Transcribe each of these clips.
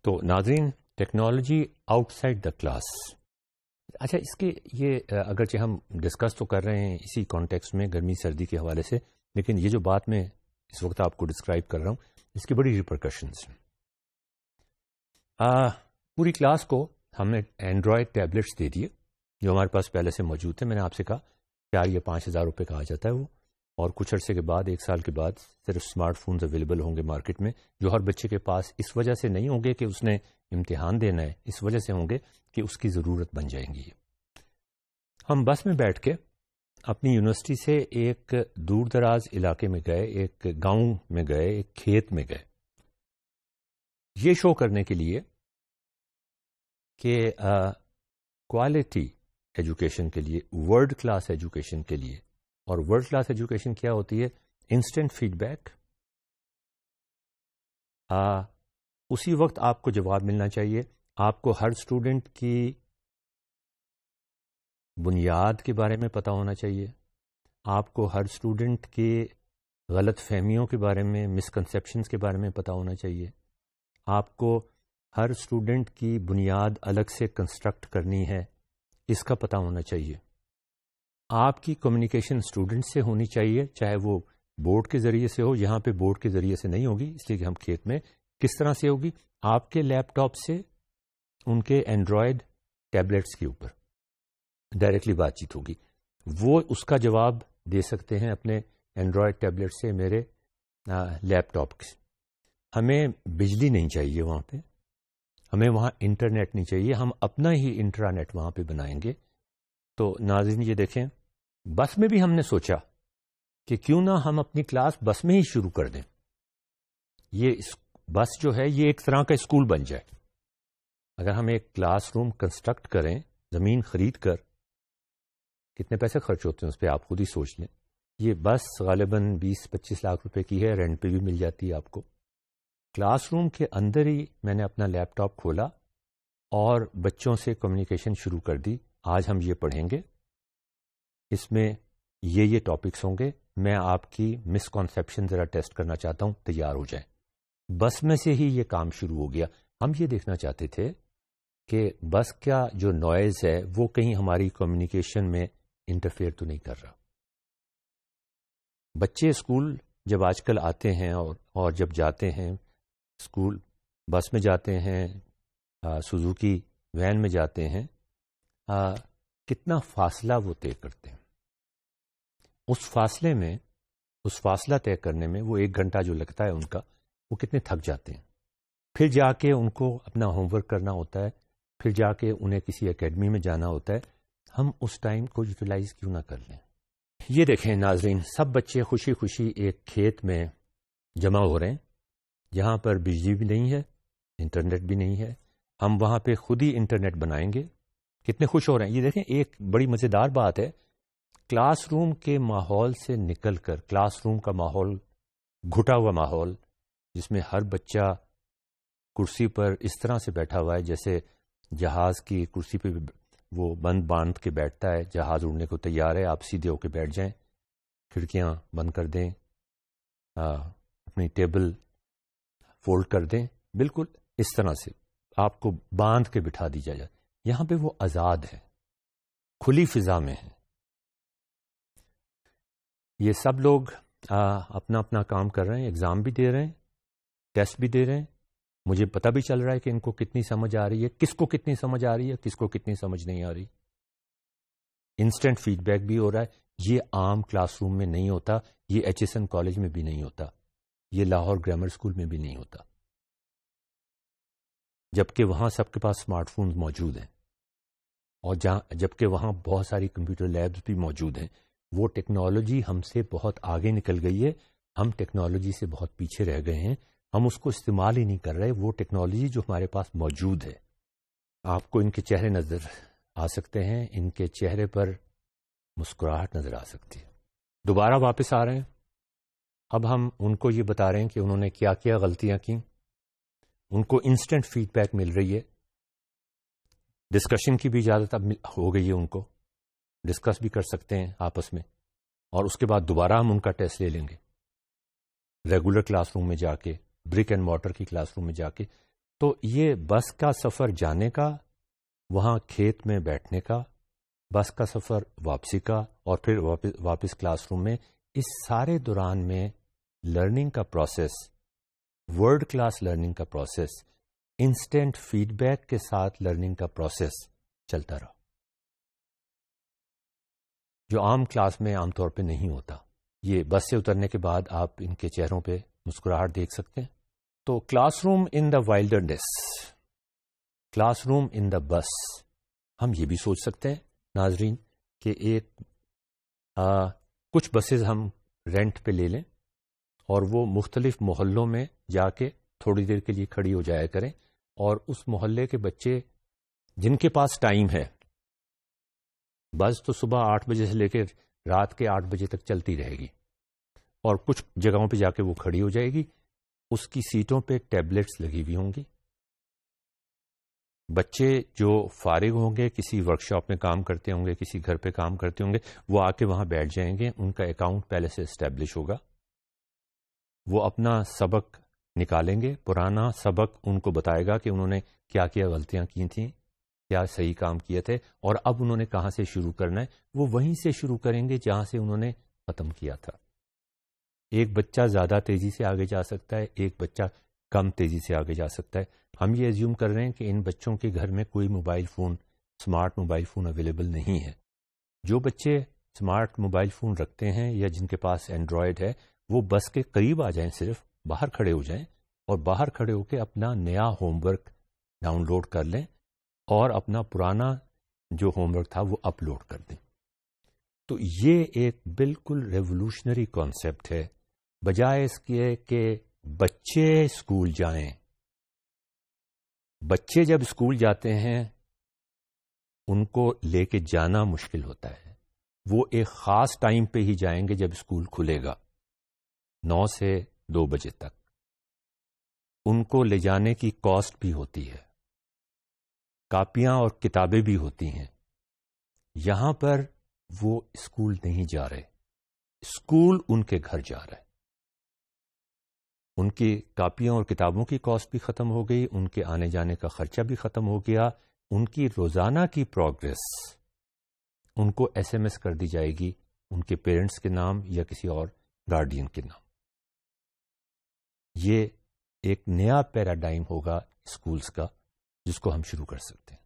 تو ناظرین، technology out side the class. اچھا، اس کے یہ اگرچہ ہم ڈسکس تو کر رہے ہیں اسی کانٹیکسٹ میں گرمی سردی کے حوالے سے، لیکن یہ جو بات میں اس وقت آپ کو ڈسکرائب کر رہا ہوں اس کی بڑی ریپرکشنز ہیں. پوری کلاس کو ہم نے اینڈرائڈ ٹیبلٹس دے دیے جو ہمارے پاس پہلے سے موجود تھے. میں نے آپ سے کہا کہ یہ 5,000 روپے کا آ جاتا ہے وہ، اور کچھ عرصے کے بعد 1 سال کے بعد صرف اسمارٹ فونز اویلیبل ہوں گے مارکیٹ میں، جو ہر بچے کے پاس اس وجہ سے نہیں ہوں گے کہ اس نے امتحان دینا ہے، اس وجہ سے ہوں گے کہ اس کی ضرورت بن جائیں گی. ہم بس میں بیٹھ کے اپنی یونیورسٹی سے ایک دور دراز علاقے میں گئے، ایک گاؤں میں گئے، ایک کھیت میں گئے، یہ شو کرنے کے لیے کہ کوالٹی ایجوکیشن کے لیے، ورلڈ کلاس ایجوکیشن کے لیے، اور ورلڈ کلاس ایجوکیشن کیا ہوتی ہے؟ Instant feedback. اسی وقت آپ کو جواب ملنا چاہیے. آپ کو ہر اسٹوڈنٹ کی بنیاد کے بارے میں پتہ ہونا چاہیے. آپ کو ہر اسٹوڈنٹ کے غلط فہمیوں کے بارے میں، مسکنسیپشنز کے بارے میں پتہ ہونا چاہیے. آپ کو ہر اسٹوڈنٹ کی بنیاد الگ سے کنسٹرکٹ کرنی ہے، اس کا پتہ ہونا چاہیے. آپ کی کمیونیکیشن اسٹوڈنٹ سے ہونی چاہیے، چاہے وہ بورڈ کے ذریعے سے ہو. یہاں پہ بورڈ کے ذریعے سے نہیں ہوگی، اس لیے کہ ہم کھیت میں. کس طرح سے ہوگی؟ آپ کے لیپ ٹاپ سے ان کے اینڈرائڈ ٹیبلٹس کے اوپر ڈائریکٹلی بات چیت ہوگی. وہ اس کا جواب دے سکتے ہیں اپنے اینڈرائڈ ٹیبلٹ سے میرے لیپ ٹاپ سے. ہمیں بجلی نہیں چاہیے وہاں پہ، ہمیں وہاں انٹرنیٹ نہیں چاہیے، ہم اپنا ہی انٹرانیٹ وہاں پہ بنائیں گے. تو ناظرین یہ دیکھیں، بس میں بھی ہم نے سوچا کہ کیوں نہ ہم اپنی کلاس بس میں ہی شروع کر دیں. یہ بس جو ہے یہ ایک طرح کا اسکول بن جائے. اگر ہم ایک کلاس روم کنسٹرکٹ کریں زمین خرید کر، کتنے پیسے خرچ ہوتے ہیں اس پہ آپ خود ہی سوچ لیں. یہ بس غالباً 20-25 لاکھ روپے کی ہے، رینٹ پہ بھی مل جاتی ہے آپ کو. کلاس روم کے اندر ہی میں نے اپنا لیپ ٹاپ کھولا اور بچوں سے کمیونیکیشن شروع کر دی. آج ہم یہ پڑھیں گے، اس میں یہ ٹاپکس ہوں گے. میں آپ کی مسکنسیپشن ذرا ٹیسٹ کرنا چاہتا ہوں، تیار ہو جائیں. بس میں سے ہی یہ کام شروع ہو گیا. ہم یہ دیکھنا چاہتے تھے کہ بس کا جو نوائز ہے وہ کہیں ہماری کمیونیکیشن میں انٹرفیئر تو نہیں کر رہا. بچے اسکول جب آج کل آتے ہیں اور جب جاتے ہیں اسکول، بس میں جاتے ہیں، سوزوکی وین میں جاتے ہیں، کتنا فاصلہ وہ طے کرتے ہیں. اس فاصلہ طے کرنے میں وہ 1 گھنٹہ جو لگتا ہے ان کا، وہ کتنے تھک جاتے ہیں. پھر جا کے ان کو اپنا ہوم ورک کرنا ہوتا ہے، پھر جا کے انہیں کسی اکیڈمی میں جانا ہوتا ہے. ہم اس ٹائم کو یوٹیلائز کیوں نہ کر لیں؟ یہ دیکھیں ناظرین، سب بچے خوشی خوشی ایک کھیت میں جمع ہو رہے ہیں جہاں پر بجلی بھی نہیں ہے، انٹرنیٹ بھی نہیں ہے. ہم وہاں پہ خود ہی انٹرنیٹ بنائیں گے. کتنے خوش ہو رہے ہیں. یہ دیکھیں، ایک بڑی مزیدار بات ہے، کلاس روم کے ماحول سے نکل کر، کلاس روم کا ماحول گھٹا ہوا ماحول جس میں ہر بچہ کرسی پر اس طرح سے بیٹھا ہوا ہے جیسے جہاز کی کرسی پہ وہ باندھ کے بیٹھتا ہے. جہاز اڑنے کو تیار ہے، آپ سیدھے ہو کے بیٹھ جائیں، کھڑکیاں بند کر دیں، اپنی ٹیبل فولڈ کر دیں. بالکل اس طرح سے آپ کو باندھ کے بٹھا دی جائے. یہاں پہ وہ آزاد ہے، کھلی فضا میں ہے. یہ سب لوگ اپنا اپنا کام کر رہے ہیں، ایگزام بھی دے رہے ہیں، ٹیسٹ بھی دے رہے ہیں. مجھے پتہ بھی چل رہا ہے کہ ان کو کتنی سمجھ آ رہی ہے، کس کو کتنی سمجھ آ رہی ہے، کس کو کتنی سمجھ نہیں آ رہی. انسٹنٹ فیڈ بیک بھی ہو رہا ہے. یہ عام کلاس روم میں نہیں ہوتا، یہ HSN کالج میں بھی نہیں ہوتا، یہ لاہور گرامر اسکول میں بھی نہیں ہوتا، جبکہ وہاں سب کے پاس اسمارٹ فونز موجود ہیں، اور جبکہ وہاں بہت ساری کمپیوٹر لیبز بھی موجود ہیں. وہ ٹیکنالوجی ہم سے بہت آگے نکل گئی ہے، ہم ٹیکنالوجی سے بہت پیچھے رہ گئے ہیں، ہم اس کو استعمال ہی نہیں کر رہے. وہ ٹیکنالوجی جو ہمارے پاس موجود ہے، آپ کو ان کے چہرے نظر آ سکتے ہیں، ان کے چہرے پر مسکراہٹ نظر آ سکتی ہے. دوبارہ واپس آ رہے ہیں. اب ہم ان کو یہ بتا رہے ہیں کہ انہوں نے کیا کیا غلطیاں کی. ان کو انسٹنٹ فیڈ بیک مل رہی ہے. ڈسکشن کی بھی اجازت اب ہو گئی ہے، ان کو ڈسکس بھی کر سکتے ہیں آپس میں، اور اس کے بعد دوبارہ ہم ان کا ٹیسٹ لے لیں گے ریگولر کلاس روم میں جا کے، برک اینڈ مارٹر کی کلاس روم میں جا کے. تو یہ بس کا سفر جانے کا، وہاں کھیت میں بیٹھنے کا، بس کا سفر واپسی کا، اور پھر واپس کلاس روم میں، اس سارے دوران میں لرننگ کا پروسیس، ورلڈ کلاس لرننگ کا پروسیس، انسٹنٹ فیڈ بیک کے ساتھ لرننگ کا پروسیس چلتا رہا، جو عام کلاس میں عام طور پہ نہیں ہوتا. یہ بس سے اترنے کے بعد آپ ان کے چہروں پہ مسکراہٹ دیکھ سکتے ہیں. تو کلاس روم ان دا وائلڈرنیس، کلاس روم ان دا بس، ہم یہ بھی سوچ سکتے ہیں ناظرین کہ کچھ بسز ہم رینٹ پہ لے لیں اور وہ مختلف محلوں میں جا کے تھوڑی دیر کے لیے کھڑی ہو جایا کریں، اور اس محلے کے بچے جن کے پاس ٹائم ہے، بس تو صبح 8 بجے سے لے کے رات کے 8 بجے تک چلتی رہے گی، اور کچھ جگہوں پہ جا کے وہ کھڑی ہو جائے گی، اس کی سیٹوں پہ ٹیبلٹس لگی ہوئی ہوں گی. بچے جو فارغ ہوں گے، کسی ورکشاپ میں کام کرتے ہوں گے، کسی گھر پہ کام کرتے ہوں گے، وہ آ کے وہاں بیٹھ جائیں گے، ان کا اکاؤنٹ پہلے سے اسٹیبلش ہوگا، وہ اپنا سبق نکالیں گے، پرانا سبق ان کو بتائے گا کہ انہوں نے کیا کیا غلطیاں کی تھیں، کیا صحیح کام کیے تھے، اور اب انہوں نے کہاں سے شروع کرنا ہے. وہ وہیں سے شروع کریں گے جہاں سے انہوں نے ختم کیا تھا. ایک بچہ زیادہ تیزی سے آگے جا سکتا ہے، ایک بچہ کم تیزی سے آگے جا سکتا ہے. ہم یہ ایزیوم کر رہے ہیں کہ ان بچوں کے گھر میں کوئی mobile phone, smart mobile phone available نہیں ہے. جو بچے اسمارٹ موبائل فون رکھتے ہیں یا جن کے پاس اینڈرائڈ ہے، وہ بس کے قریب آ جائیں، صرف باہر کھڑے ہو جائیں، اور باہر کھڑے ہو کے اپنا نیا ہوم ورک ڈاؤن لوڈ کر لیں اور اپنا پرانا جو ہوم ورک تھا وہ اپلوڈ کر دیں. تو یہ ایک بالکل ریولوشنری کانسیپٹ ہے. بجائے اس کے کہ بچے اسکول جائیں، بچے جب اسکول جاتے ہیں ان کو لے کے جانا مشکل ہوتا ہے. وہ ایک خاص ٹائم پہ ہی جائیں گے جب اسکول کھلے گا، 9 سے 2 بجے تک. ان کو لے جانے کی کاسٹ بھی ہوتی ہے، کاپیاں اور کتابیں بھی ہوتی ہیں. یہاں پر وہ اسکول نہیں جا رہے، اسکول ان کے گھر جا رہا ہے. ان کی کاپیوں اور کتابوں کی کاسٹ بھی ختم ہو گئی، ان کے آنے جانے کا خرچہ بھی ختم ہو گیا. ان کی روزانہ کی پروگرس ان کو ایس ایم ایس کر دی جائے گی ان کے پیرنٹس کے نام یا کسی اور گارڈین کے نام. یہ ایک نیا پیراڈائم ہوگا اسکولز کا جس کو ہم شروع کر سکتے ہیں.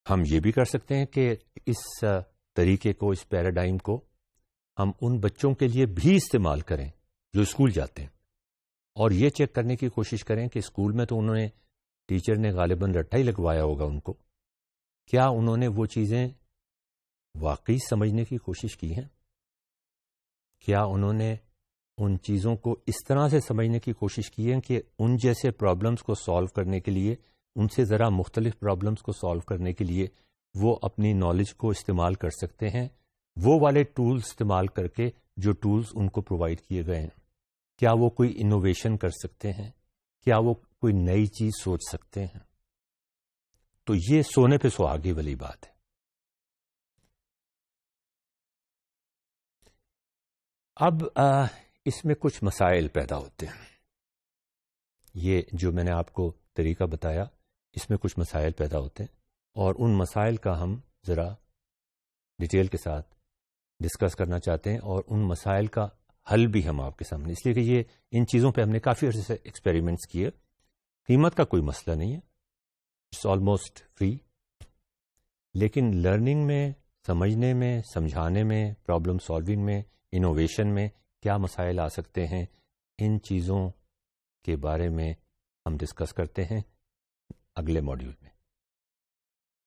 ہم یہ بھی کر سکتے ہیں کہ اس طریقے کو، اس پیراڈائم کو ہم ان بچوں کے لیے بھی استعمال کریں جو اسکول جاتے ہیں، اور یہ چیک کرنے کی کوشش کریں کہ اسکول میں تو انہوں نے، ٹیچر نے غالباً رٹا ہی لگوایا ہوگا ان کو، کیا انہوں نے وہ چیزیں واقعی سمجھنے کی کوشش کی ہیں؟ کیا انہوں نے ان چیزوں کو اس طرح سے سمجھنے کی کوشش کی ہے کہ ان جیسے پرابلمس کو سالو کرنے کے لیے، ان سے ذرا مختلف پرابلمس کو سالو کرنے کے لیے وہ اپنی نالج کو استعمال کر سکتے ہیں، وہ والے ٹولز استعمال کر کے جو ٹولز ان کو پرووائڈ کیے گئے ہیں؟ کیا وہ کوئی انوویشن کر سکتے ہیں؟ کیا وہ کوئی نئی چیز سوچ سکتے ہیں؟ تو یہ سونے پہ سہاگے والی بات ہے. اب اس میں کچھ مسائل پیدا ہوتے ہیں. یہ جو میں نے آپ کو طریقہ بتایا، اس میں کچھ مسائل پیدا ہوتے ہیں، اور ان مسائل کا ہم ذرا ڈیٹیل کے ساتھ ڈسکس کرنا چاہتے ہیں، اور ان مسائل کا حل بھی ہم آپ کے سامنے، اس لیے کہ یہ ان چیزوں پہ ہم نے کافی عرصے سے ایکسپیریمنٹس کیے. قیمت کا کوئی مسئلہ نہیں ہے، اٹس آلموسٹ فری، لیکن لرننگ میں، سمجھنے میں، سمجھانے میں، پرابلم سالونگ میں، انوویشن میں کیا مسائل آ سکتے ہیں، ان چیزوں کے بارے میں ہم ڈسکس کرتے ہیں اگلے ماڈیول میں.